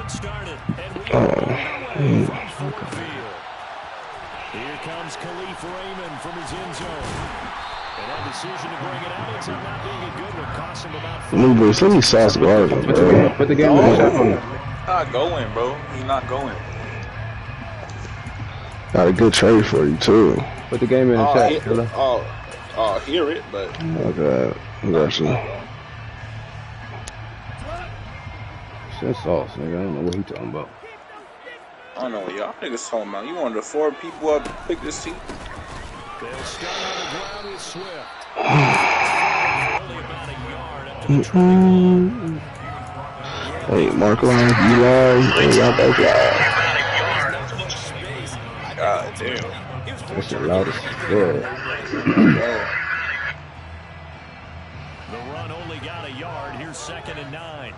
one started, and we are underway from Ford Field. Here comes Khalif Raymond from his end zone. And that decision to bring it out ends up not being a good one. Cost him about 5. Let me sauce guard him, bro. Put the game in the chat. He's not going, bro. He's not going. Got a good trade for you, too. Put the game in the chat, killer. I'll hear it, but... Oh, God. I got you. Shit sauce, nigga. I don't know what he talking about. I don't know what y'all niggas talking about. You wanted to 4 people up to pick this team? They'll start on the ground with Swift. Only about a yard up to the 21. Hey, Marc line, you line, and y'all both line. God damn. That's the loudest. Yeah. The run only got a yard. Here's 2nd and 9.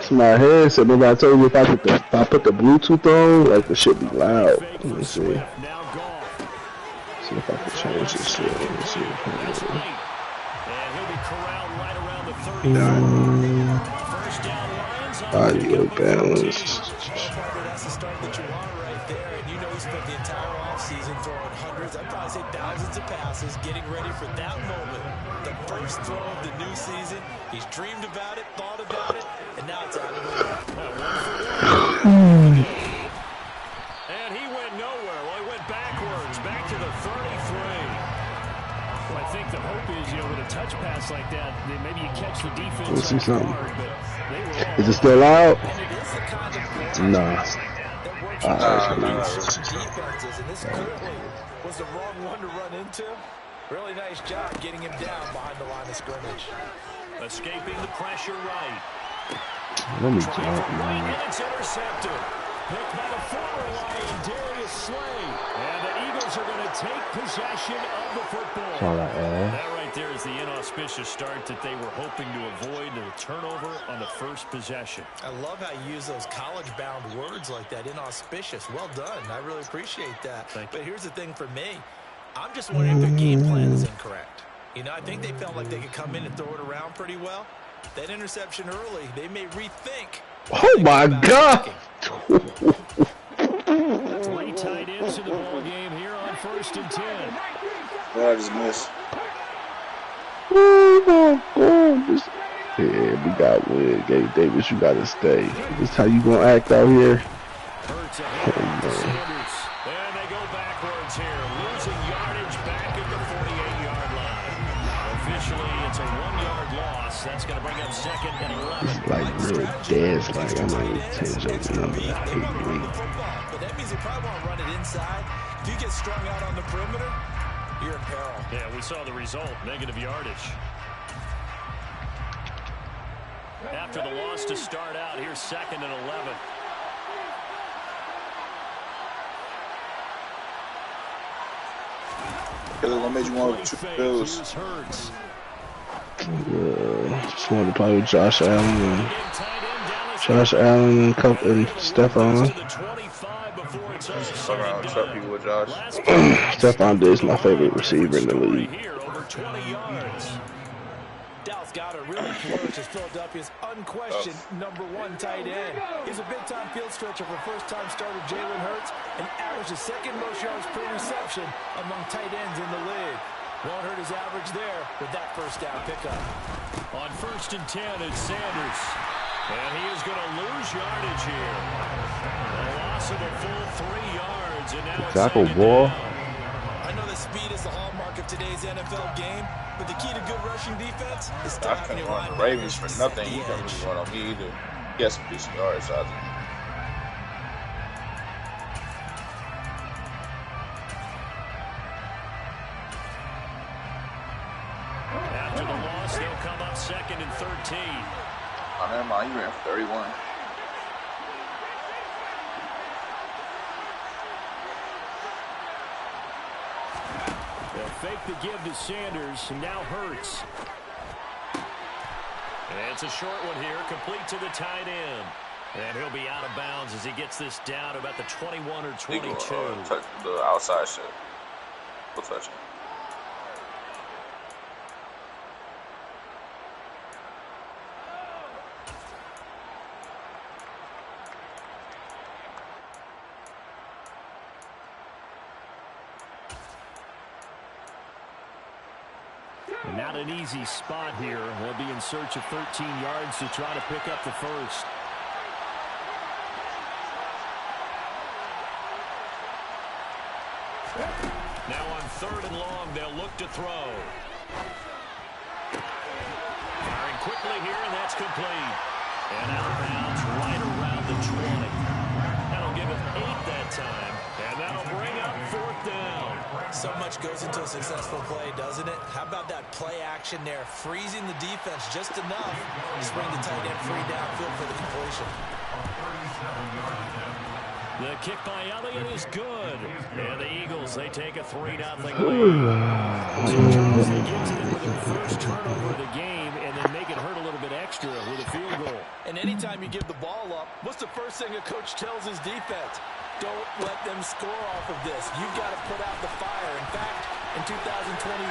My head said, remember I told you if I put the Bluetooth on, like the shit be loud. Let me see. See if I can change this shit. Let me see. Audio balance. That's the start that you want right there. And you know he spent the entire offseason throwing hundreds, I'd probably say thousands of passes, getting ready for that moment. The first throw of the new season. He's dreamed about it, thought about it, and now it's out of the way. And he went nowhere. Well, he went backwards, back to the 33. Well, I think the hope is, with a touch pass like that, maybe you catch the defense. Let's see something. Is it still out? Nah. Defenses, and this clearly was the wrong one to run into. Really nice job getting him down behind the line of scrimmage. Escaping the pressure right. Let me jump, man. And it's intercepted. Picked by the former Lion, Darius Slay. And the Eagles are going to take possession of the football. That right there is the inauspicious start that they were hoping to avoid, the turnover on the first possession. I love how you use those college-bound words like that, inauspicious. Well done. I really appreciate that. But here's the thing for me. I'm just wondering if their game plan is incorrect. I think they felt like they could come in and throw it around pretty well. That interception early, they may rethink. Oh, my God. 3 tight ends in the ball game here on 1st and 10. What I just missed? Oh, my God. Yeah, we got Wood. Gabe Davis, you got to stay. This how you going to act out here? Hurts ahead to Sanders. And they go backwards here. Losing yardage back at the 48-yard line. Officially, it's a 1-yard loss. That's going to bring up 2nd and 11. It's like real dead. Like I'm going to change up the number. I hate me. But that means they probably want to run it inside. If you get strung out on the perimeter, you're in peril. Yeah, we saw the result. Negative yardage. After the loss to start out, here's 2nd and 11. What made you want to Bills? Just wanted to play with Josh Allen and Stephon. Stephon Diggs is my favorite receiver in the league. Dallas Goedert really flourished as Philadelphia's unquestioned #1 tight end. He's a big-time field stretcher for first-time starter Jalen Hurts and averaged the 2nd most yards per reception among tight ends in the league. Won't hurt his average there with that first down pickup. On 1st and 10, it's Sanders. And he is going to lose yardage here. A loss of a full 3 yards. And now tackle ball. I know that speed is the hallmark of today's NFL game, but the key to good rushing defense is stopping your line. I couldn't run the Ravens for nothing. He couldn't really run on me either. Yes, some decent yards out there. After the loss, they'll come up 2nd and 13. Oh, never mind. He ran for 31. They'll fake the give to Sanders, and now Hurts. And it's a short one here, complete to the tight end. And he'll be out of bounds as he gets this down to about the 21 or 22. Touch the outside shit. We'll touch it. Not an easy spot here. They'll be in search of 13 yards to try to pick up the first. Now on 3rd and long, they'll look to throw. Firing quickly here, and that's complete. And out of bounds right around the 20. That'll give it 8 that time. And that'll bring up 4th down. So much goes into a successful play, doesn't it? How about that play action there? Freezing the defense just enough to bring the tight end free downfield for the completion. The kick by Elliott is good. And the Eagles, they take a 3-0 lead. They get to them with their first turnover of the game and then make it hurt a little bit extra with a field goal. And anytime you give the ball up, what's the first thing a coach tells his defense? Don't let them score off of this. You've got to put out the fire. In fact, in 2021,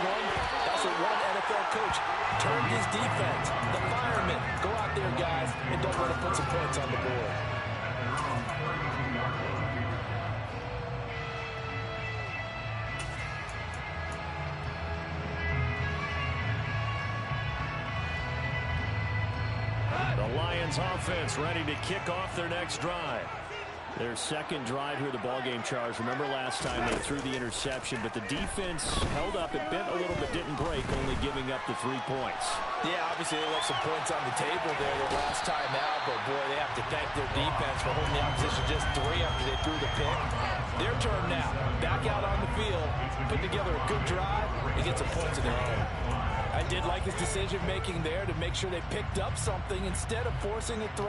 that's what one NFL coach turned his defense. The firemen. Go out there, guys, and don't let them put some points on the board. The Lions offense ready to kick off their next drive. Their second drive here, the ballgame charge. Remember last time they threw the interception, but the defense held up. It bent a little but didn't break, only giving up the 3 points. Yeah, obviously they left some points on the table there the last time out, but boy, they have to thank their defense for holding the opposition just 3 after they threw the pick. Their turn now. Back out on the field, put together a good drive, and get some points of their own. I did like his decision-making there to make sure they picked up something instead of forcing a throw.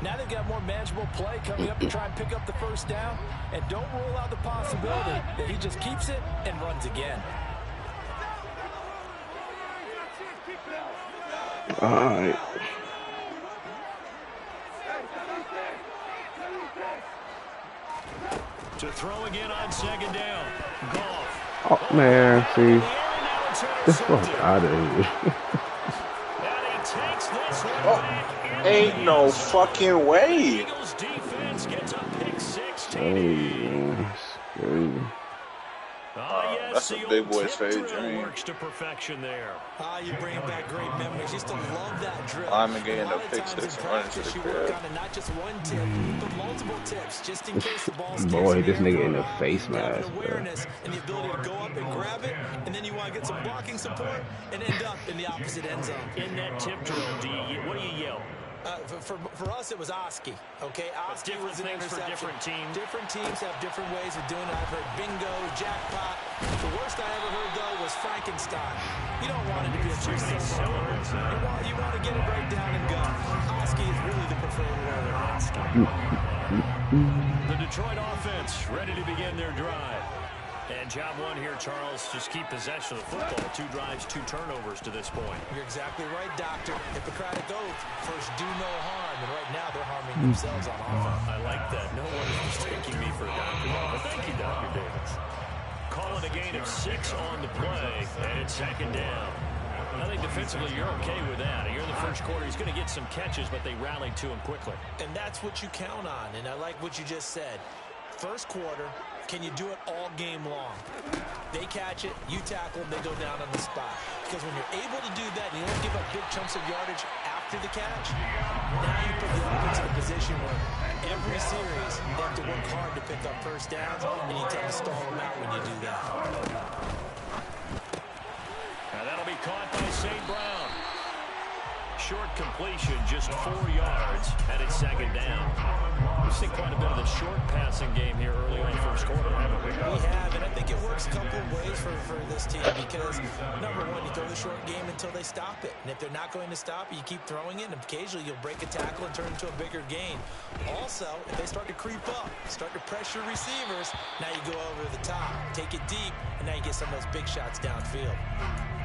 Now they've got more manageable play coming up to try and pick up the first down. And don't rule out the possibility that he just keeps it and runs again. All right. To throw again on 2nd down. Goff. Oh, man, see. This fuck out of here. Ain't no fucking way. Eagles defense gets a pick 6. That's a big boy's favorite dream. Works to perfection there. You bring back great memories. Used to love that drill. I'm getting a pick 6 and running to the crib. Not just one tip, but multiple tips, just in case the ball stays Boy, this nigga in the face mask, awareness and the ability to go up and grab it, and then you want to get some blocking support and end up in the opposite end zone. In that tip drill, what do you yell? For us, it was Oski. Okay, Oski was an interception. For different teams. Different teams have different ways of doing it. I've heard bingo, jackpot. The worst I ever heard, though, was Frankenstein. You don't want it to be a three-syllable. You want to get it right down and go. Oski is really the preferred word. The Detroit offense ready to begin their drive. And job one here, Charles, just keep possession of the football. 2 drives, 2 turnovers to this point. You're exactly right, Doctor. Hippocratic oath. First, do no harm. And right now, they're harming themselves on offense. I like that. No one is mistaking me for a doctor. But thank you, Dr. Davis. Call it a gain of 6 on the play, and it's 2nd down. I think defensively you're okay with that. Here in the first quarter, he's going to get some catches, but they rallied to him quickly. And that's what you count on, and I like what you just said. First quarter, can you do it all game long? They catch it, you tackle them, they go down on the spot. Because when you're able to do that and you don't give up big chunks of yardage after the catch, now you put the offense in a position where every series they have to work hard to pick up first downs, and you tend to stall them out when you do that. And that'll be caught by St. Brown. Short completion, just 4 yards, and it's 2nd down. We've seen quite a bit of the short passing game here early on in the first quarter, haven't we? We have, and I think it works a couple of ways for this team because, number one, you throw the short game until they stop it. And if they're not going to stop it, you keep throwing it, and occasionally you'll break a tackle and turn it into a bigger gain. Also, if they start to creep up, start to pressure receivers, now you go over the top, take it deep, and now you get some of those big shots downfield.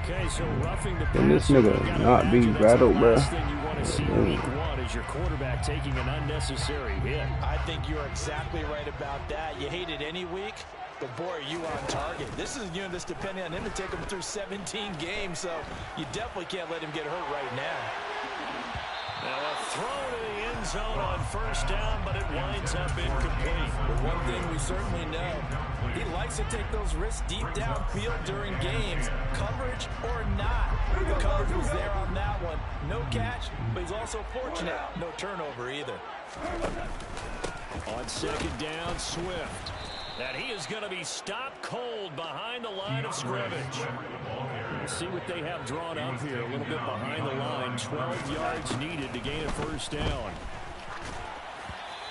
Okay, so roughing the Can this nigga not be rattled, bro? Last thing you want to see week 1 is your quarterback taking an unnecessary hit. I think you're exactly right about that. You hate it any week, but boy, are you on target. This is this depending on him to take him through 17 games, so you definitely can't let him get hurt right now. Now a throw to the end zone on first down, but it winds up incomplete. But one thing we certainly know, he likes to take those risks deep downfield during games, coverage or not. The coverage was there on that one. No catch, but he's also fortunate. No turnover either. On second down, Swift. And he is going to be stopped cold behind the line of scrimmage. See what they have drawn up here. A little bit behind the line. 12 yards needed to gain a first down.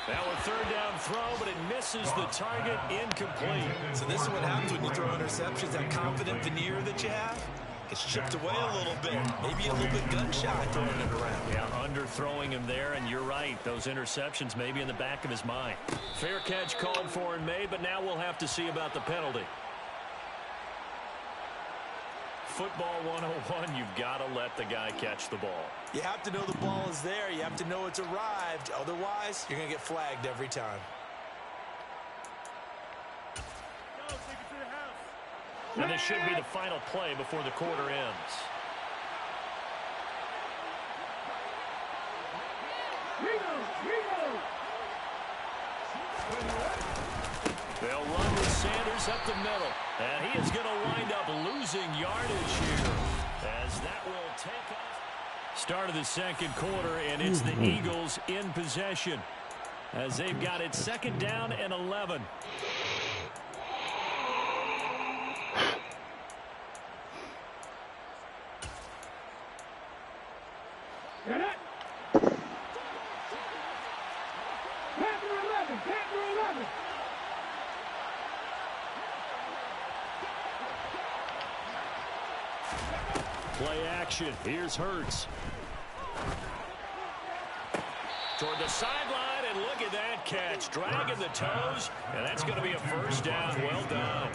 Now a third down throw, but it misses the target, incomplete. So this is what happens when you throw interceptions. That confident veneer that you have gets chipped away a little bit. Maybe a little bit gun-shy throwing it around. Yeah, underthrowing him there, and you're right. Those interceptions may be in the back of his mind. Fair catch called for and made, but now we'll have to see about the penalty. Football 101, you've got to let the guy catch the ball. You have to know the ball is there. You have to know it's arrived. Otherwise, you're going to get flagged every time. And this should be the final play before the quarter ends. They'll run with Sanders up the middle. And he is going to wind up losing yardage here, as that will take us. Start of the second quarter, and it's the Eagles in possession, as they've got it second down and 11. Play action. Here's Hurts. Toward the sideline, and look at that catch. Dragging the toes, and that's going to be a first down. Well done.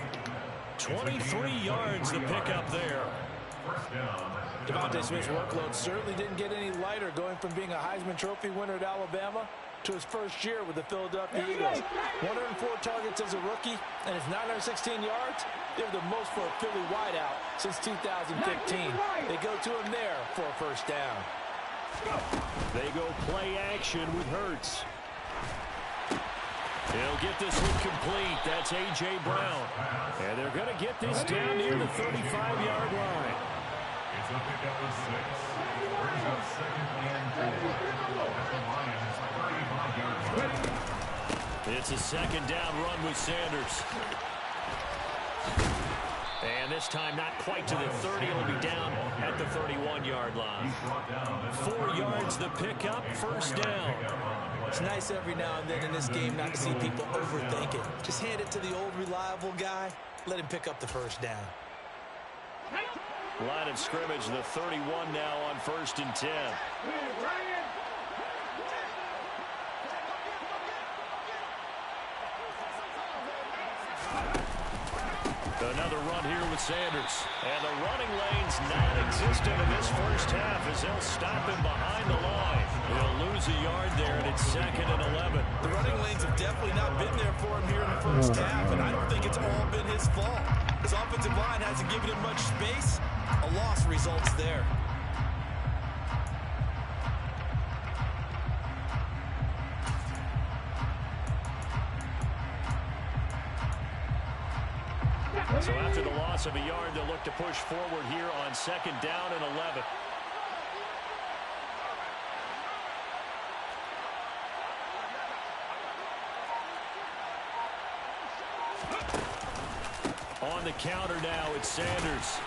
23 yards the pickup there. Devontae Smith's workload certainly didn't get any lighter, going from being a Heisman Trophy winner at Alabama to his first year with the Philadelphia Eagles. 104 targets as a rookie, and his 916 yards, they're the most for a Philly wideout since 2015. They go to him there for a first down. They go play action with Hurts. He'll get this one complete. That's A.J. Brown. And they're going to get this down near the 35-yard line. It's a pickup of 6. Brings up second and 4 at the Lions' 35-yard line. It's a second down run with Sanders. And this time not quite to the 30. It'll be down at the 31-yard line. 4 yards the pickup, first down. It's nice every now and then in this game not to see people overthink it. Just hand it to the old reliable guy. Let him pick up the first down. Line of scrimmage, the 31 now on first and 10. Another run here with Sanders. And the running lane's non-existent in this first half as they'll stop him behind the line. He'll lose a yard there, and it's second and 11. The running lanes have definitely not been there for him here in the first half, and I don't think it's all been his fault. His offensive line hasn't given him much space. A loss results there. So after the loss of a yard, they'll look to push forward here on second down and 11. On the counter now, it's Sanders.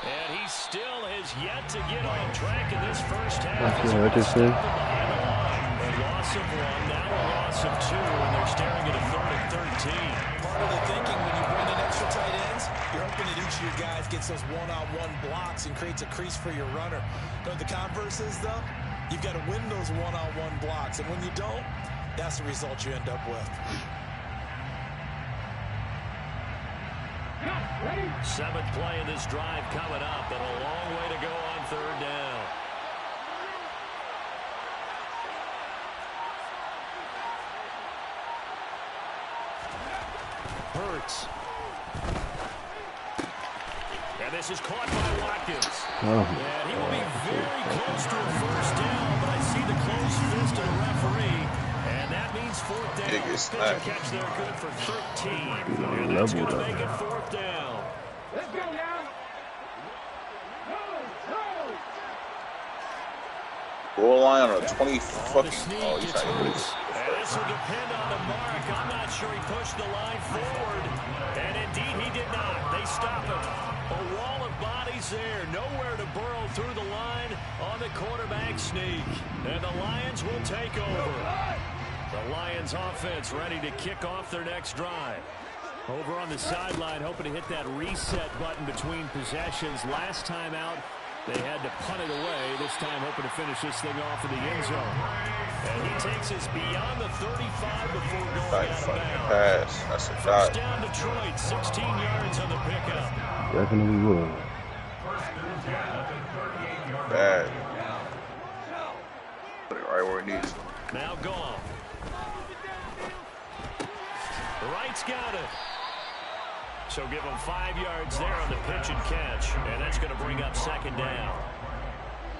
And he still has yet to get on track in this first half. Richardson. A loss of 1, now a loss of 2, and they're staring at a third and 13. Part of the thinking when you bring in extra tight ends, you're hoping that each of your guys gets those one-on-one blocks and creates a crease for your runner. You know what the converse is, though? You've got to win those one-on-one blocks, and when you don't, that's the result you end up with. Seventh play of this drive coming up, and a long way to go on third down. Hurts. And this is caught by Watkins. And he will be very close to a first down, but I see the closed fist of is fourth down. Nigga Pitch snapped. and catch there good for 13. And that's going to make it fourth down. Let's go now. Goal line on a 20 fucking. Oh, he's not even. And this will depend on the Marc. I'm not sure he pushed the line forward. And indeed, he did not. They stop him. A wall of bodies there. Nowhere to burrow through the line on the quarterback sneak. And the Lions will take over. The Lions offense ready to kick off their next drive. Over on the sideline, hoping to hit that reset button between possessions. Last time out, they had to punt it away. This time hoping to finish this thing off in the end zone. And he takes us beyond the 35 before going out of bounds. Pass. That's a First dot. down Detroit, 16 yards on the pickup. Definitely will. Bad. Put it right where it needs. Now gone. The right's got it. So give him 5 yards there on the pitch and catch. And that's going to bring up second down.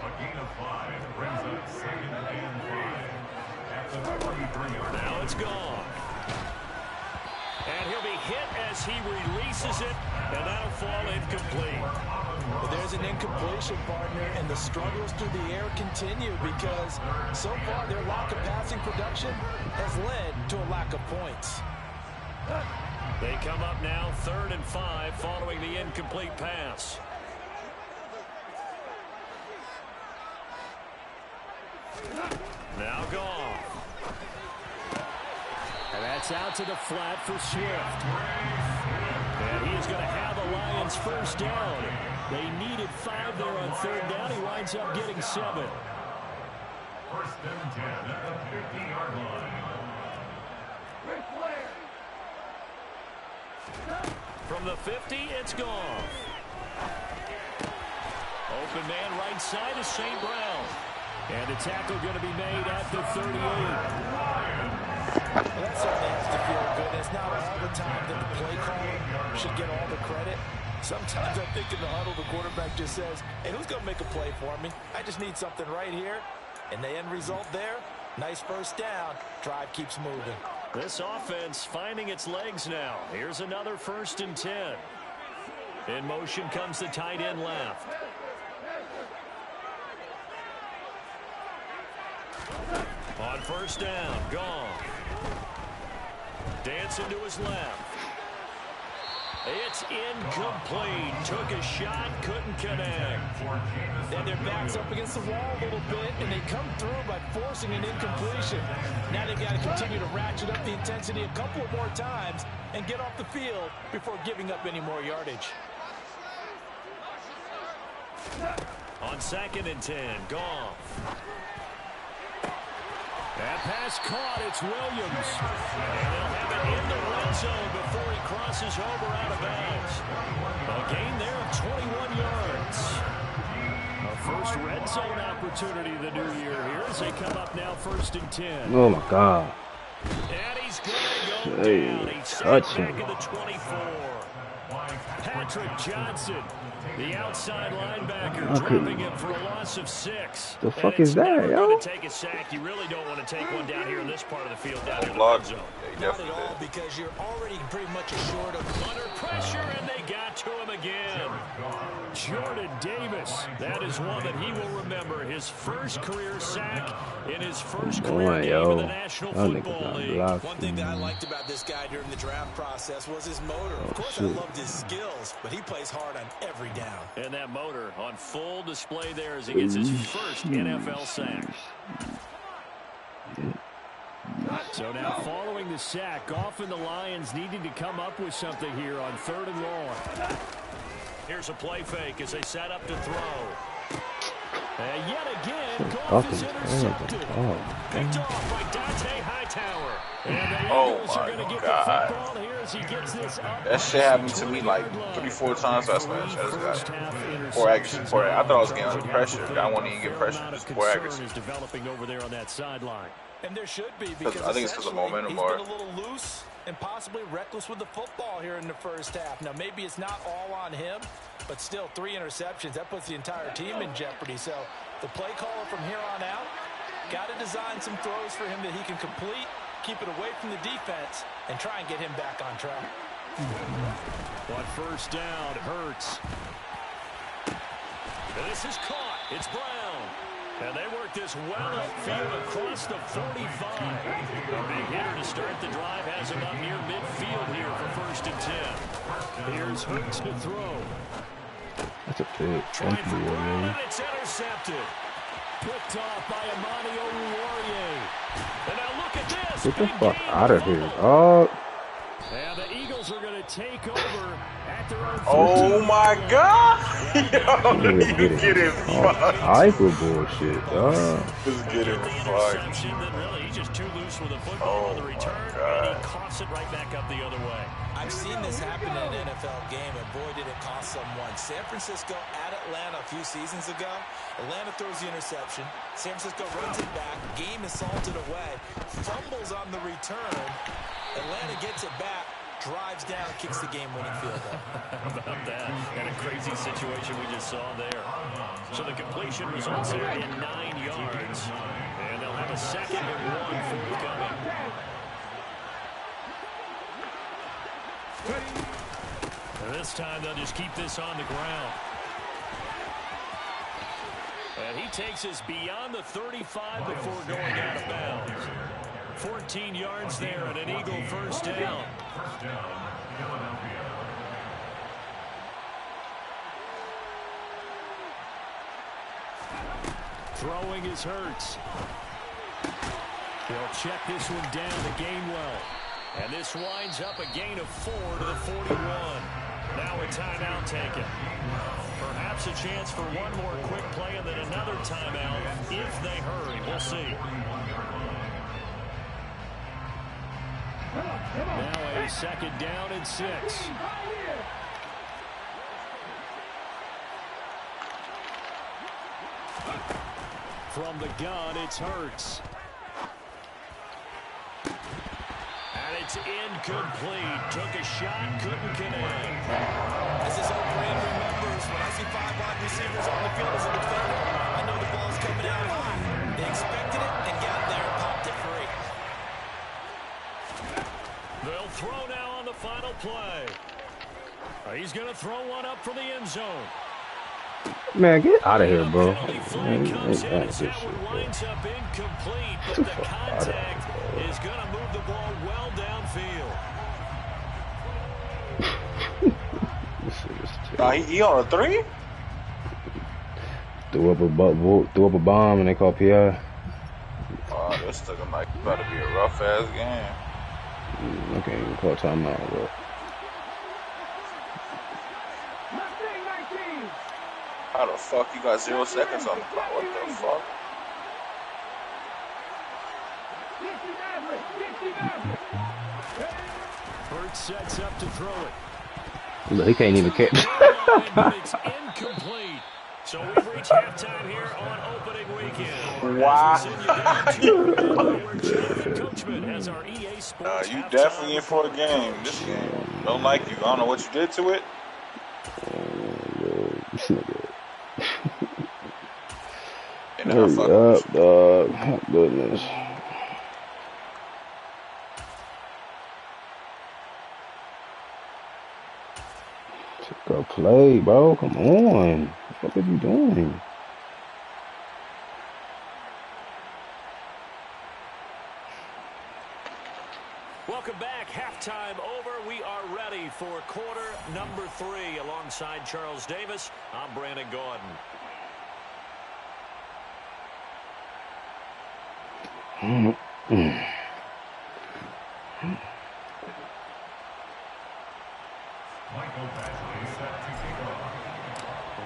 A gain of 5 brings up second and 5. At the 43-yard line. Now it's gone. And he'll be hit as he releases it. And that'll fall incomplete. Well, there's an incompletion, partner, and the struggles through the air continue because so far their lack of passing production has led to a lack of points. They come up now 3rd and 5 following the incomplete pass. Now gone. And that's out to the flat for Swift. And he is going to have the Lions first down. They needed 5 there on 3rd down. He winds up getting 7. First and 10 at the 50-yard line. From the 50, it's gone. Open man right side is St. Brown. And the tackle going to be made at the 38. Well, that certainly has to feel good. It's not all the time that the play caller should get all the credit. Sometimes I think in the huddle, the quarterback just says, hey, who's going to make a play for me? I just need something right here. And the end result there, nice first down. Drive keeps moving. This offense finding its legs now. Here's another 1st and 10. In motion comes the tight end left. On 1st down, gone. Dancing to his left. It's incomplete. Took a shot, couldn't connect. Then their backs up against the wall a little bit, and they come through by forcing an incompletion. Now they've got to continue to ratchet up the intensity a couple of more times and get off the field before giving up any more yardage. On 2nd and 10, gone. That pass caught. It's Williams. And they'll have it in the red zone before he crosses over out of bounds. A gain there of 21 yards. A first red zone opportunity the new year here as they come up now 1st and 10. Oh, my God. And he's going to go down. He's set back at the 24. Patrick Johnson, the outside linebacker, dropping him for a loss of 6. The fuck is that, yo? To take a sack. You really don't want to take one down here in this part of the field, down here in the Block. red zone. Not at all, because you're already pretty much assured of Under pressure, and they got to him again. Jordan Davis. That is one that he will remember. His first career sack in his first career game in the National Football League. One thing that I liked about this guy during the draft process was his motor. Of course, I loved his skills, but he plays hard on every down. And that motor on full display there as he gets his first NFL sack. So now following the sack, often the Lions needing to come up with something here on 3rd and long. Here's a play fake as they set up to throw. And yet again, Goff is intercepted. Picked off by Dante Hightower. And the Eagles are going to get the football here as he gets this up. That shit happened to me like 3-4 times last match. Poor accuracy. I thought I was getting under pressure. I wouldn't even get pressure. Just poor accuracy. Is developing over there on that sideline. And there should be, because I think it's because of momentum. He's been a little loose and possibly reckless with the football here in the first half. Now, maybe it's not all on him, but still 3 interceptions. That puts the entire team in jeopardy. So the play caller from here on out got to design some throws for him that he can complete, keep it away from the defense and try and get him back on track. But first down hurts. This is caught. It's Brown. And they work this well upfield across the 45. A big hitter to start the drive has him up near midfield here for 1st and 10. Here's Hurts to throw. That's a pick. Trying for Brown, and it's intercepted. Picked off by Amani Oruwariye. And now look at this. Get the fuck out of here. Oh. And the Eagles are going to take over at their own. Oh my God! Yo, you get it fucked. Hyper bullshit, dog. Just get it fucked. Really, he's just too loose with the football on the return, and he coughs it right back up the other way. I've seen this happen in an NFL game, and boy, did it cost someone. San Francisco at Atlanta a few seasons ago. Atlanta throws the interception. San Francisco runs it back. Game is salted away. Fumbles on the return. Atlanta gets it back, drives down, kicks the game-winning field goal. How about that? And a crazy situation we just saw there. So the completion results there in 9 yards. And they'll have a 2nd and 1 forthcoming. And this time they'll just keep this on the ground. And he takes us beyond the 35 before going out of bounds. 14 yards there and an Eagle first down. Throwing is Hurts. He'll check this one down to Gainwell. And this winds up a gain of 4 to the 41. Now a timeout taken. Perhaps a chance for one more quick play and then another timeout if they hurry. We'll see. Now a 2nd down and 6. From the gun, it's Hurts. And it's incomplete. Took a shot, couldn't connect. As his old brain remembers, when I see 5 wide receivers on the field as a defender, I know the ball's coming out high. They expected it and got there and popped it free. They'll throw now on the final play. He's going to throw one up for the end zone. Man, get out of here, bro. Man, comes in as that one winds up incomplete, but the contact is going to move the ball well downfield. He on a 3? Threw up a bomb and they call PI. Oh, this looking like it's about to be a rough ass game. I can't even call timeout, bro. How the fuck you got 0 seconds on the clock? What the fuck? Hurts sets up to throw it. Look, he can't even catch. It's incomplete. So we've reached halftime here on opening weekend. Wow. You definitely in for the game. This game don't like you. I don't know what you did to it. Hurry up, dog. Oh, goodness. Go play, bro. Come on. What the fuck are you doing? Welcome back. Halftime over. We are ready for quarter number 3. Alongside Charles Davis, I'm Brandon Gordon.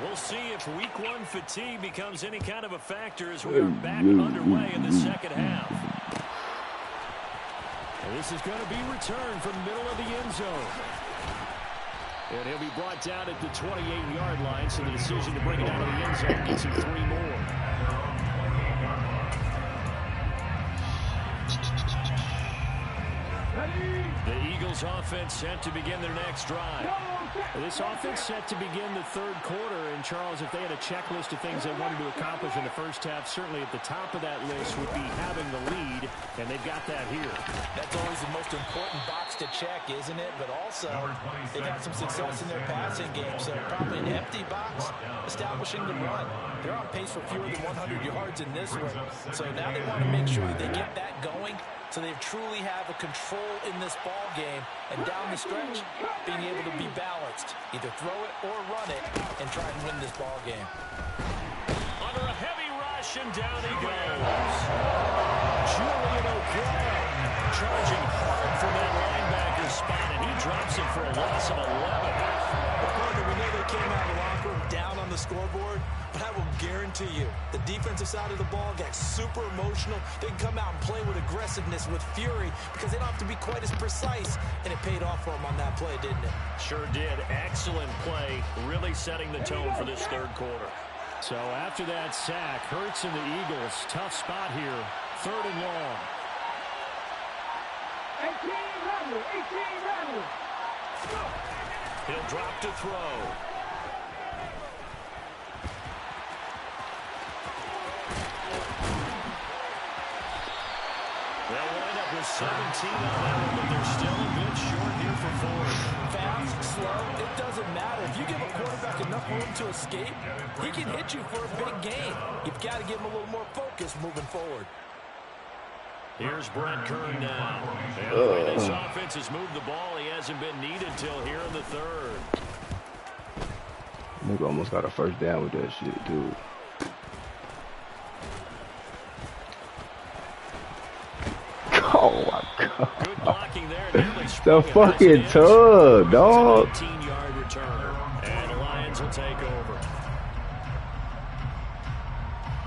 We'll see if week 1 fatigue becomes any kind of a factor as we are back underway in the second half. And this is going to be returned from the middle of the end zone. And he'll be brought down at the 28-yard line, so the decision to bring it out of the end zone gets him 3 more. Ready? The Eagles offense set to begin their next drive. This offense set to begin the third quarter. And, Charles, if they had a checklist of things they wanted to accomplish in the first half, certainly at the top of that list would be having the lead, and they've got that here. That's always the most important box to check, isn't it? But also, they've had some success in their passing game, so probably an empty box establishing the run. They're on pace for fewer than 100 yards in this one. So now they want to make sure that they get that going, so they truly have a control in this ball game, and down the stretch, being able to be balanced. Either throw it or run it and try and win this ball game. Under a heavy rush, and down he goes. Charging hard from that linebacker spot, and he drops it for a loss of 11. We know they came out of the locker room down on the scoreboard, but I will guarantee you the defensive side of the ball gets super emotional. They can come out and play with aggressiveness, with fury, because they don't have to be quite as precise, and it paid off for them on that play, didn't it? Sure did. Excellent play, really setting the tone for this third quarter. So after that sack, Hurts and the Eagles, tough spot here, 3rd and long. 18 Rebel. He'll drop to throw. They'll wind up with 17 on that one, but they're still a bit short here for Ford. Fast, slow, it doesn't matter. If you give a quarterback enough room to escape, he can hit you for a big gain. You've got to give him a little more focus moving forward. Here's Brett Kern now. And the way this offense has moved the ball, he hasn't been needed till here in the third. Nigga almost got a first down with that shit, dude. Oh my god. Good blocking there. The fucking tug, dog. 18-yard return. And the Lions will take over.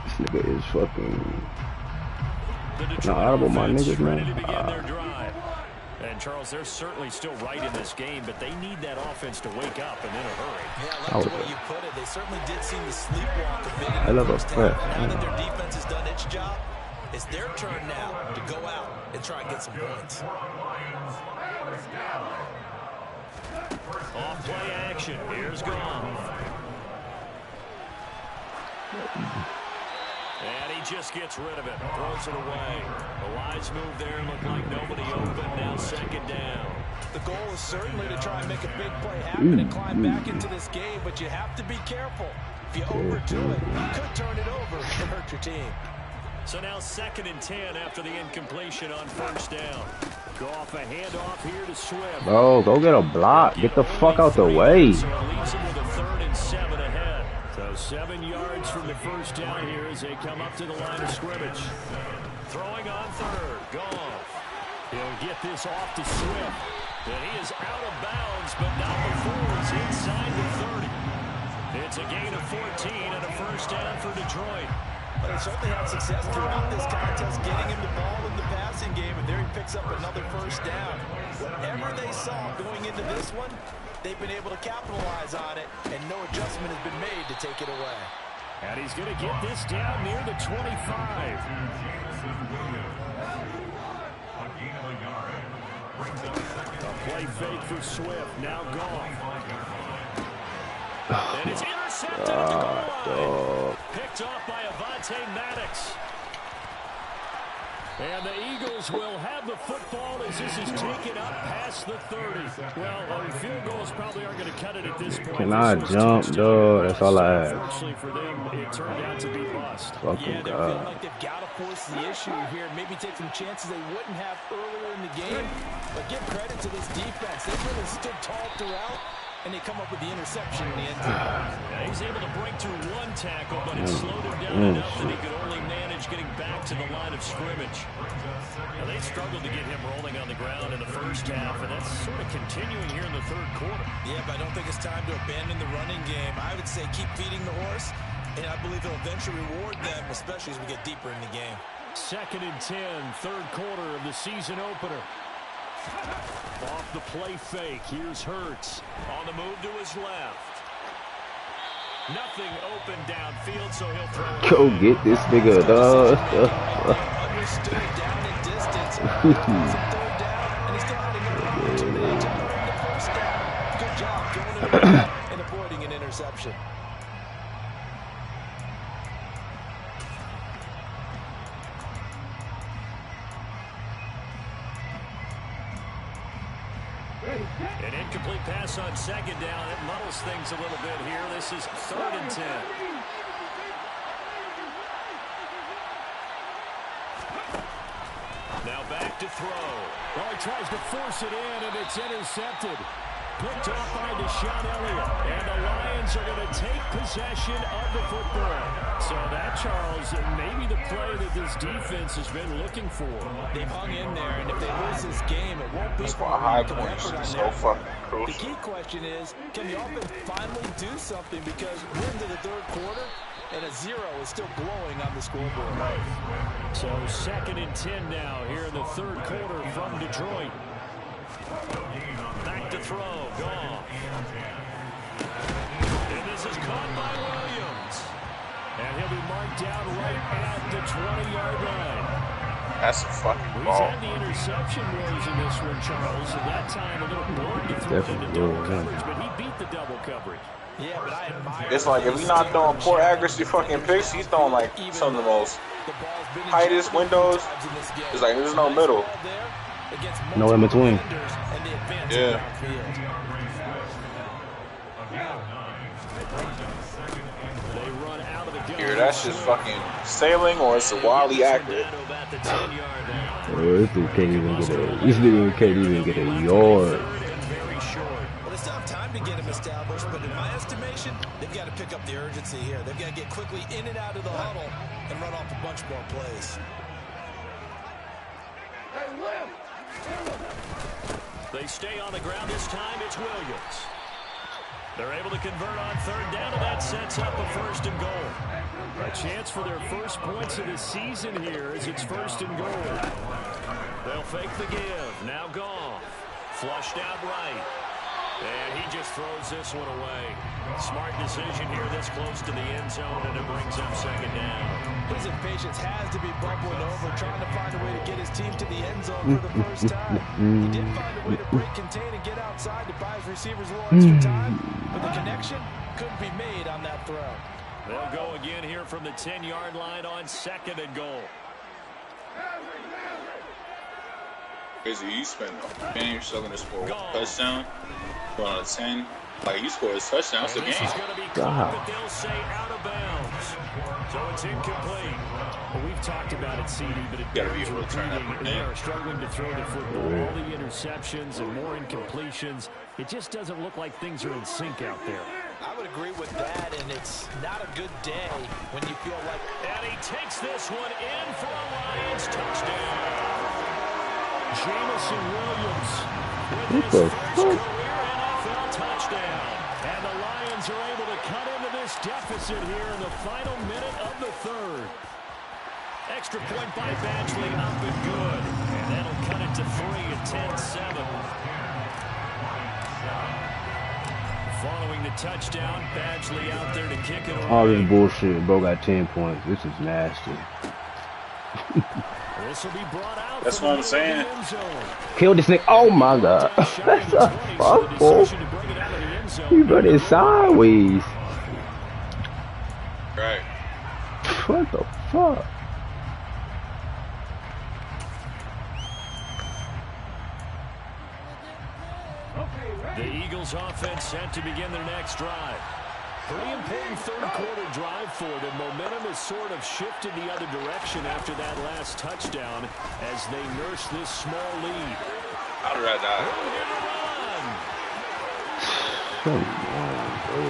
This nigga is fucking... Not audible, my niggas, ready man. to begin their drive. And Charles, they're certainly still right in this game, but they need that offense to wake up and in a hurry. Yeah, I like the way you put it. They certainly did seem to sleepwalk a bit I in the love a first press. half. Now that their defense has done its job, it's their turn now to go out and try and get some points. Off play action. Here's Goff. And he just gets rid of it. Throws it away. The wise move there. Looked like nobody open. Now 2nd down. The goal is certainly to try and make a big play happen and climb back into this game, but you have to be careful. If you overdo it, you could turn it over and hurt your team. So now 2nd and 10 after the incompletion on 1st down. Goff a handoff here to Swift. Bro, go get a block. Get the fuck out the way. So it leaves him with a 3rd and 7 ahead. So 7 yards from the first down here as they come up to the line of scrimmage. Throwing on 3rd. Goff. He'll get this off to Swift. And he is out of bounds, but not before he's inside the 30. It's a gain of 14 and a first down for Detroit. But they certainly had success throughout this contest, getting him the ball in the passing game, and there he picks up another first down. Whatever they saw going into this one, they've been able to capitalize on it, and no adjustment has been made to take it away. And he's going to get this down near the 25. A play fake for Swift, now gone. And it's intercepted at the goal line. Picked off by Avonte Maddox. And the Eagles will have the football as this is taken up past the 30. Well, field goals probably aren't going to cut it at this point. Can I jump, dog? That's all I have. Unfortunately for them, it turned out to be bust. Yeah, they're feeling like they've got to force the issue here. Maybe take some chances they wouldn't have earlier in the game. But give credit to this defense. They've really stood tall throughout, and they come up with the interception in the end zone. Yeah, he's able to break through 1 tackle, but it slowed him down enough that he could only manage getting back to the line of scrimmage. Now, they struggled to get him rolling on the ground in the first half, and that's sort of continuing here in the third quarter. Yeah, but I don't think it's time to abandon the running game. I would say keep feeding the horse, and I believe it'll eventually reward them, especially as we get deeper in the game. 2nd and 10, third quarter of the season opener. Off the play fake, here's Hurts. On the move to his left. Nothing open downfield, so he'll throw it. Go get this nigga, dog. Understood down in distance. Third down, and he still had another and avoiding an interception. An incomplete pass on second down. It muddles things a little bit here. This is 3rd and 10. Now back to throw. Well, he tries to force it in, and it's intercepted. Picked off by Deshaun Elliott. And the Lions are going to take possession of the football. So that, Charles, may be the play that this defense has been looking for. They've hung in there, and if they lose this game, it won't be That's for why high the points effort on is so their fucking part. crucial. The key question is, can the offense finally do something? Because we're into the 3rd quarter, and a 0 is still glowing on the scoreboard. So 2nd and 10 now here in the 3rd quarter from Detroit. Back to throw. Gone. And this is caught by Williams. And he'll be marked down right at the 20-yard line. That's a fucking He's ball. had the interception woes in this one, Charles. And that time a little bored to throw into double coverage, but he beat the double coverage. Yeah, but I admire It's like if he's not throwing poor accuracy fucking picks, he's throwing like some of the most tightest windows. It's like there's no middle. No in between. Yeah. They run out of the gun. Either that's just fucking sailing or it's wildly accurate. This dude can't even get a. This dude can't even get a yard. Well, they still have time to get him established, but in my estimation, they've got to pick up the urgency here. They've got to get quickly in and out of the huddle and run off a bunch more plays. They stay on the ground this time. It's Williams. They're able to convert on 3rd down, and that sets up a 1st and goal. A chance for their first points of the season here as it's 1st and goal. They'll fake the give. Now Goff. Flushed out right. And he just throws this one away. Smart decision here this close to the end zone, and it brings up 2nd down. His impatience has to be bubbling over, trying to find a way to get his team to the end zone for the first time. He did find a way to break, contain, and get outside to buy his receivers a little extra time, but the connection couldn't be made on that throw. They'll go again here from the 10-yard line on 2nd and goal. Crazy, you spent the game struggling to score 1 touchdown, going on a 10. Like, you scored a touchdown, that's the game. This is going to be caught, but they'll say out of bounds. So it's incomplete. Well, we've talked about it, CD, but it bears repeating. They are struggling to throw the football. All the interceptions and more incompletions. It just doesn't look like things are in sync out there. I would agree with that, and it's not a good day when you feel like... And he takes this one in for a Lions touchdown. Jamison Williams with his first career NFL touchdown. And the Lions are able to cut into this deficit here in the final minute of the 3rd. Extra point by Badgley up and good. And that'll cut it to 3 at 10-7. Following the touchdown, Badgley out there to kick it away. All this bullshit, bro got 10 points. This is nasty. This will be brought out. That's what I'm saying. Kill this nigga. Oh my god. That's a fumble. He run it sideways. Right. What the fuck? The Eagles offense set to begin their next drive. Pretty important 3rd quarter drive for them. Momentum has sort of shifted the other direction after that last touchdown as they nurse this small lead. How did I die? Come on, bro.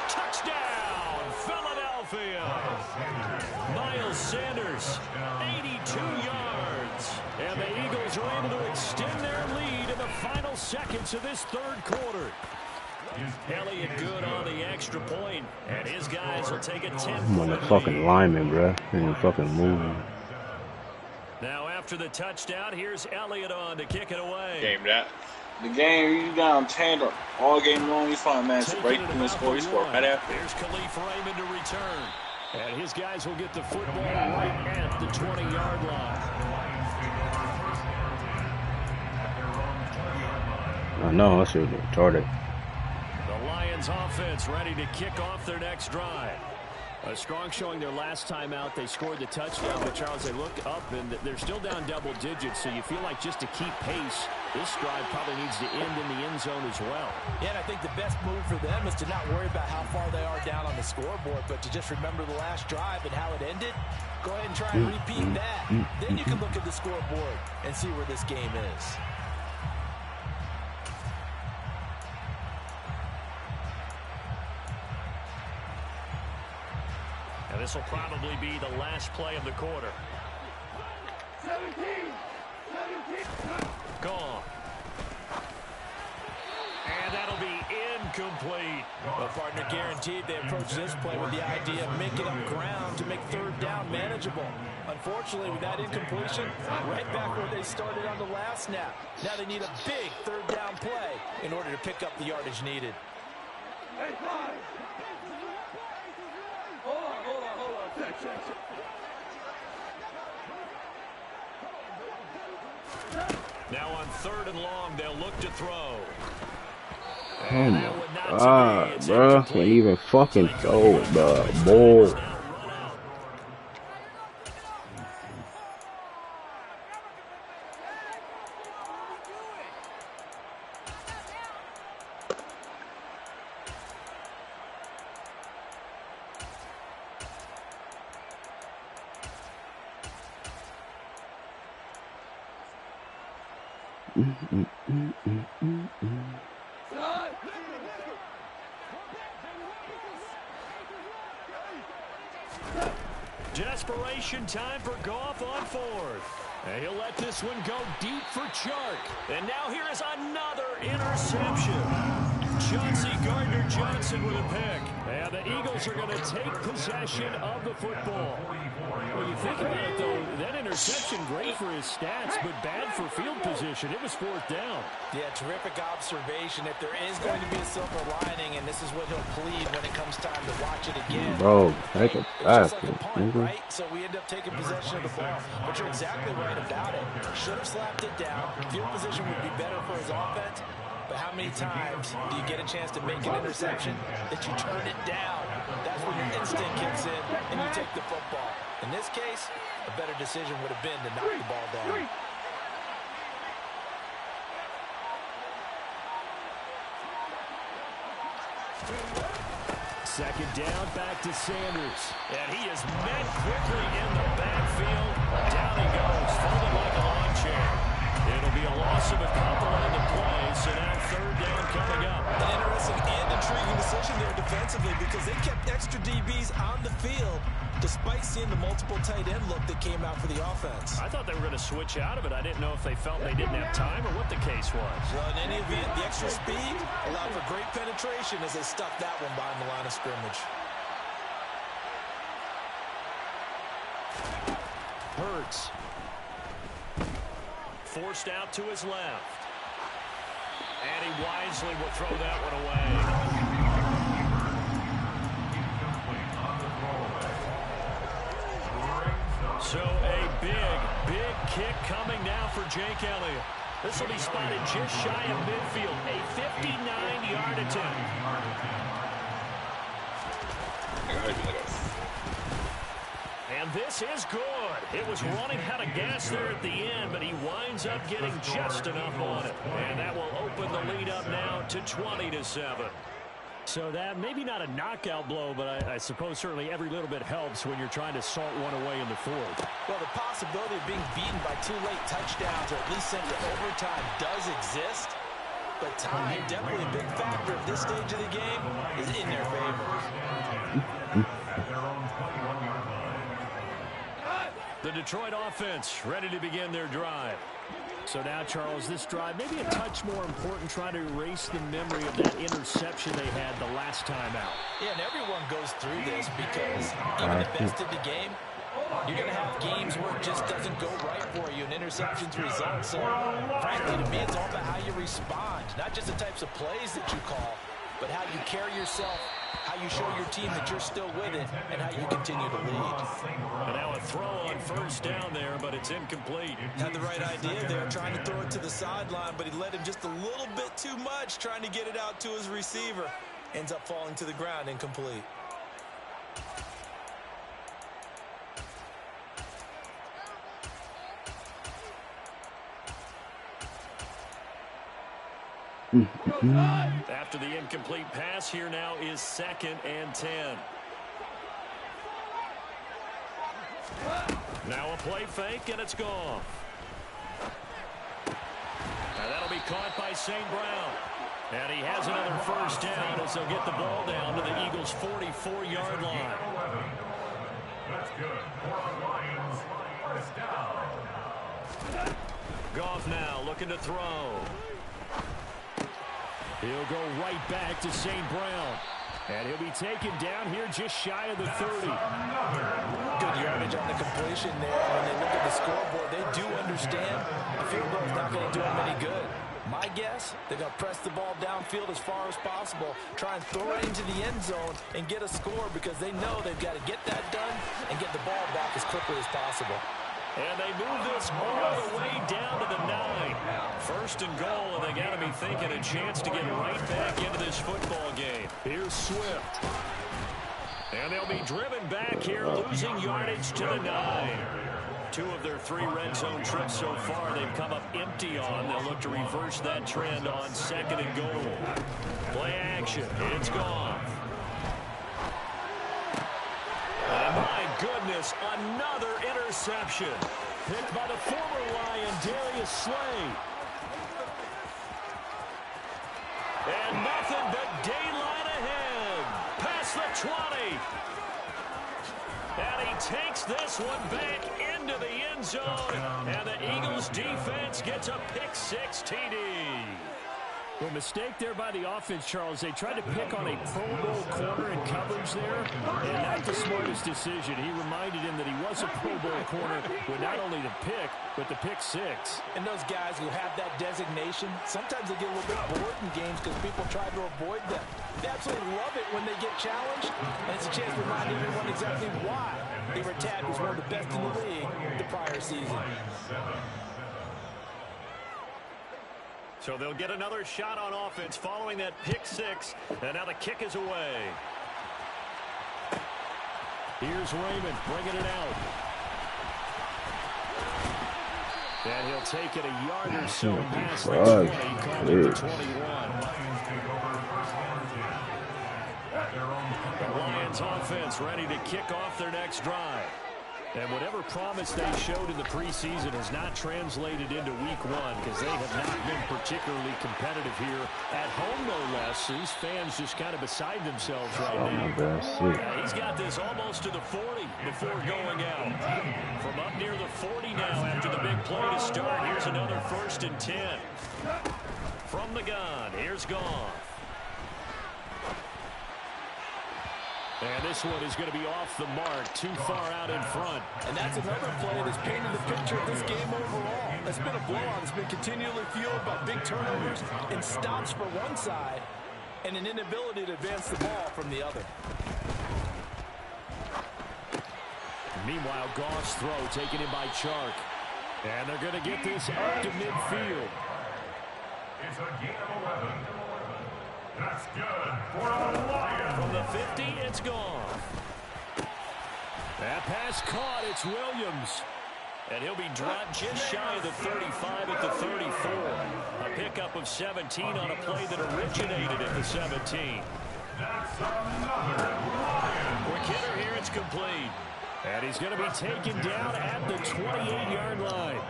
Touchdown, Philadelphia! Miles Sanders, 82 yards. And the Eagles are able to extend their lead in the final seconds of this 3rd quarter. Elliott good on the extra point, and his guys will take a 10-point I'm on the fucking lineman, bro. He ain't fucking moving. Now after the touchdown, here's Elliott on to kick it away. Game that. The game, you down 10 all game long. You find man to break through and score. He scored right after. Here's Khalif Raymond to return. And his guys will get the football right at the 20-yard line. I know, I should have retarded. The Lions offense ready to kick off their next drive. A strong showing their last time out. They scored the touchdown, but Charles, they look up and they're still down double digits, so you feel like just to keep pace, this drive probably needs to end in the end zone as well. Yeah, and I think the best move for them is to not worry about how far they are down on the scoreboard, but to just remember the last drive and how it ended. Go ahead and try and repeat that. Then you can look at the scoreboard and see where this game is. And this will probably be the last play of the quarter. 17. Gone. And that'll be incomplete. Well, partner, guaranteed they approach this play with the idea of making up ground to make third down manageable. Unfortunately, with that incompletion, right back where they started on the last snap. Now they need a big third down play in order to pick up the yardage needed. Hey, five. Hold on. Check. Now on 3rd and long, they'll look to throw. Oh my god, bro. Can't even fucking throw it, bro. Bull. Desperation time for Goff on 4th. And he'll let this one go deep for Chark. And now here is another interception. Chauncey Gardner-Johnson with a pick. And the Eagles are going to take possession of the football. When you think about it, though, that interception, great for his stats, but bad for field position. It was 4th down. Yeah, terrific observation. If there is going to be a silver lining, and this is what he'll plead when it comes time to watch it again. Bro, take a pass, like a punt, right? So we end up taking possession of the ball. But you're exactly right about it. Should have slapped it down. Field position would be better for his offense. But how many times do you get a chance to make an interception that you turn it down? That's when your instinct kicks in and you take the football. In this case, a better decision would have been to knock the ball down. Second down, back to Sanders. And he is met quickly in the backfield. Down he goes, folded like a lawn chair. It'll be a loss of a couple on the play, so now 3rd down coming up. An interesting and intriguing decision there defensively because they kept extra DBs on the field despite seeing the multiple tight end look that came out for the offense. I thought they were going to switch out of it. I didn't know if they felt they didn't have time or what the case was. Well, in any event, the extra speed allowed for great penetration as they stuck that one behind the line of scrimmage. Hurts. Forced out to his left. And he wisely will throw that one away. So a big kick coming now for Jake Elliott. This will be spotted just shy of midfield. A 59-yard attempt. And this is good. It was running out of gas there at the end, but he winds up getting just enough on it. And that will open the lead up now to 20-7. So that maybe not a knockout blow, but I suppose certainly every little bit helps when you're trying to salt one away in the 4th. Well, the possibility of being beaten by 2 late touchdowns or at least sent to overtime does exist. But time, definitely a big factor at this stage of the game, is in their favor. The Detroit offense ready to begin their drive. So now, Charles, this drive maybe a touch more important, trying to erase the memory of that interception they had the last time out. Yeah, and everyone goes through this because even the best of the game, you're going to have games where it just doesn't go right for you and interceptions result. So, frankly, to me, it's all about how you respond, not just the types of plays that you call, but how you carry yourself how you show your team that you're still with it, and how you continue to lead. And now a throw on first down there, but it's incomplete. Had the right idea there, trying to throw it to the sideline, but he led him just a little bit too much, trying to get it out to his receiver. Ends up falling to the ground, incomplete. After the incomplete pass, here now is 2nd and 10. Now a play fake, and it's gone. And that'll be caught by St. Brown. And he has another first down as they'll get the ball down to the Eagles' 44-yard line. That's good. For the Lions, first down. Goff now looking to throw. He'll go right back to St. Brown. And he'll be taken down here just shy of the 30. Good yardage on the completion there. When they look at the scoreboard, they do understand a field goal is not going to do them any good. My guess, they're going to press the ball downfield as far as possible, try and throw it into the end zone and get a score because they know they've got to get that done and get the ball back as quickly as possible. And they move this all the way down to the 9. 1st and goal, and they got to be thinking a chance to get right back into this football game. Here's Swift. And they'll be driven back here, losing yardage to the 9. 2 of their 3 red zone trips so far they've come up empty on. They'll look to reverse that trend on 2nd and goal. Play action. It's gone. And my goodness, another interception. Picked by the former Lion, Darius Slay. And nothing but daylight ahead. Past the 20. And he takes this one back into the end zone. And the Eagles defense gets a pick-6 TD. Well, mistake there by the offense, Charles. They tried to pick on a Pro Bowl corner in coverage there, and not the smartest decision. He reminded him that he was a Pro Bowl corner with not only the pick, but the pick-6. And those guys who have that designation, sometimes they get a little bit bored in games because people try to avoid them. They absolutely love it when they get challenged, and it's a chance to remind everyone exactly why they were tagged as one of the best in the league the prior season. So they'll get another shot on offense following that pick-6, and now the kick is away. Here's Raymond bringing it out. And he'll take it a yard or so past the 20, called it the 21. The Lions offense ready to kick off their next drive. And whatever promise they showed in the preseason has not translated into week 1 because they have not been particularly competitive here at home, no less. These fans just kind of beside themselves right now. He's got this almost to the 40 before going out. From up near the 40 now after the big play to start. Here's another 1st and 10. From the gun, here's Goff. And this one is going to be off the mark, too far out in front. And that's another play that's painted the picture of this game overall. It's been a blowout. It's been continually fueled by big turnovers and stops for one side and an inability to advance the ball from the other. Meanwhile, Goff's throw taken in by Chark. And they're going to get this up to midfield. It's a gain of 11. That's good for the Lions. From the 50, it's gone. That pass caught. It's Williams. And he'll be dropped just shy of the 35 at the 34. A pickup of 17 on a play that originated at the 17. That's another Lion. Quick hitter here. It's complete. And he's going to be taken down at the 28-yard line.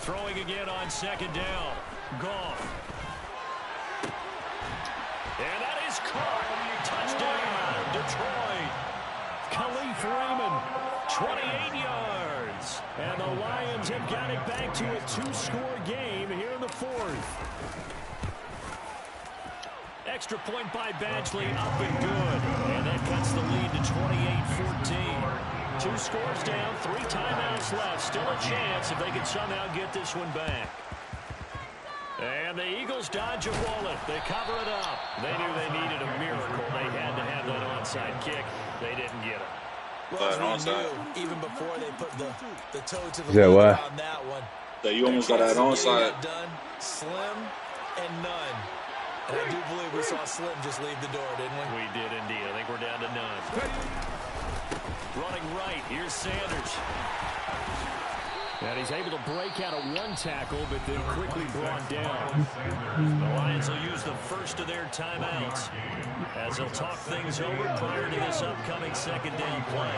Throwing again on 2nd down. Goff. And that is caught. Touchdown, Detroit. Khalif Raymond, 28 yards. And the Lions have got it back to a 2-score game here in the 4th. Extra point by Badgley, up and good. And that cuts the lead to 28-14. 2 scores down, 3 timeouts left. Still a chance if they can somehow get this one back. And the Eagles dodge a bullet. They cover it up. They knew they needed a miracle. They had to have that onside kick. They didn't get it. Well, we knew even before they put the toe to the what? on that one. That you almost got that onside. Done, slim and none. And I do believe we saw Slim just leave the door, didn't we? We did indeed. I think we're down to none. Running right. Here's Sanders. And he's able to break out of 1 tackle, but then quickly brought down. The Lions will use the first of their timeouts as they'll talk things over prior to this upcoming second down play.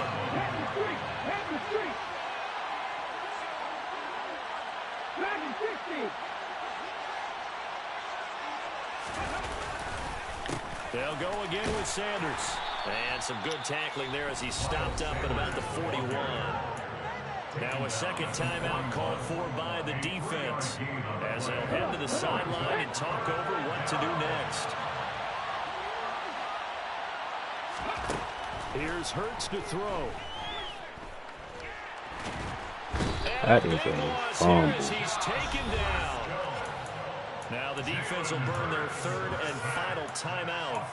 They'll go again with Sanders. And some good tackling there as he stopped up at about the 41. Now a second timeout called for by the defense as they'll head to the sideline and talk over what to do next. Here's Hurts to throw. That is a fumble. He's taken down. Now the defense will burn their 3rd and final timeout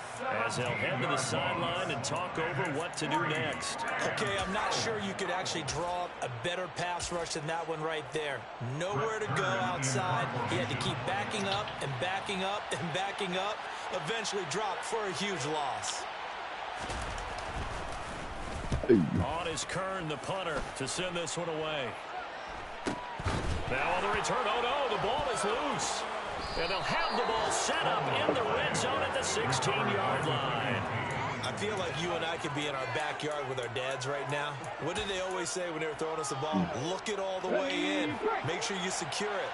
as they'll head to the sideline and talk over what to do next. Okay, I'm not sure you could actually draw a better pass rush than that one right there. Nowhere to go outside. He had to keep backing up and backing up and backing up. Eventually dropped for a huge loss. On is Kern, the punter, to send this one away. Now on the return, oh no, the ball is loose. And they'll have the ball set up in the red zone at the 16-yard line. I feel like you and I could be in our backyard with our dads right now. What did they always say when they were throwing us the ball? Look it all the way in. Make sure you secure it.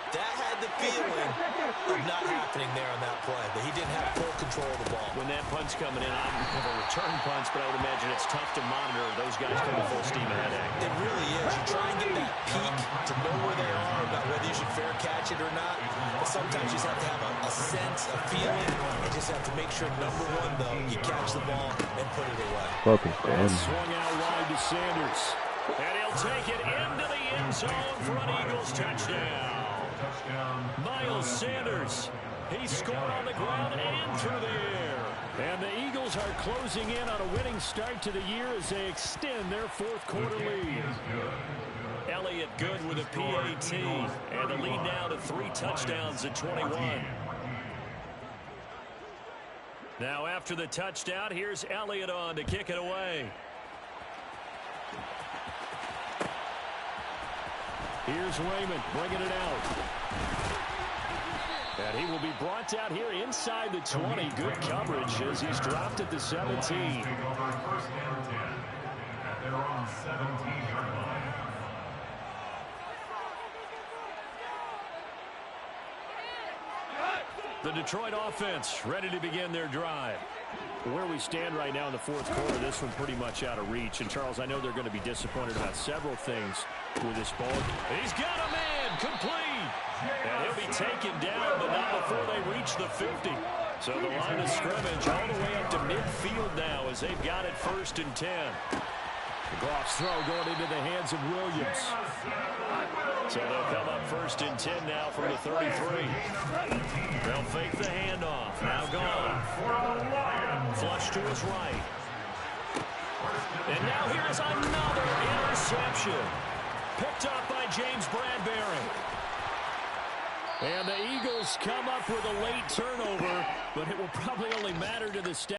That had the feeling of not happening there on that play, that he didn't have full control of the ball. When that punt's coming in, I'm of a return punch, but I would imagine it's tough to monitor those guys coming full steam ahead. It really is. You try and get that peek to know where they are, about whether you should fair catch it or not. But sometimes you just have to have a sense, a feeling, and just have to make sure, number one, though, you catch the ball and put it away. Focus, man. Swung out wide to Sanders. And he'll take it into the end zone for an Eagles touchdown. Miles Sanders, he scored on the ground and through the air. And the Eagles are closing in on a winning start to the year as they extend their 4th quarter lead. Elliott good with a PAT, and the lead now to 3 touchdowns at 21. Now after the touchdown, here's Elliott on to kick it away. Here's Raymond bringing it out. And he will be brought down here inside the 20. Good coverage as he's dropped at the 17. The Detroit offense ready to begin their drive. Where we stand right now in the 4th quarter, this one pretty much out of reach. And, Charles, I know they're going to be disappointed about several things with this ball. He's got a man complete. And he'll be taken down, but not before they reach the 50. So the line of scrimmage all the way up to midfield now as they've got it 1st and 10. The Goff's throw going into the hands of Williams. So they'll come up 1st and 10 now from the 33. They'll fake the handoff. Now gone. Flush to his right. And now here's another interception. Picked up by James Bradbury. And the Eagles come up with a late turnover, but it will probably only matter to the stats.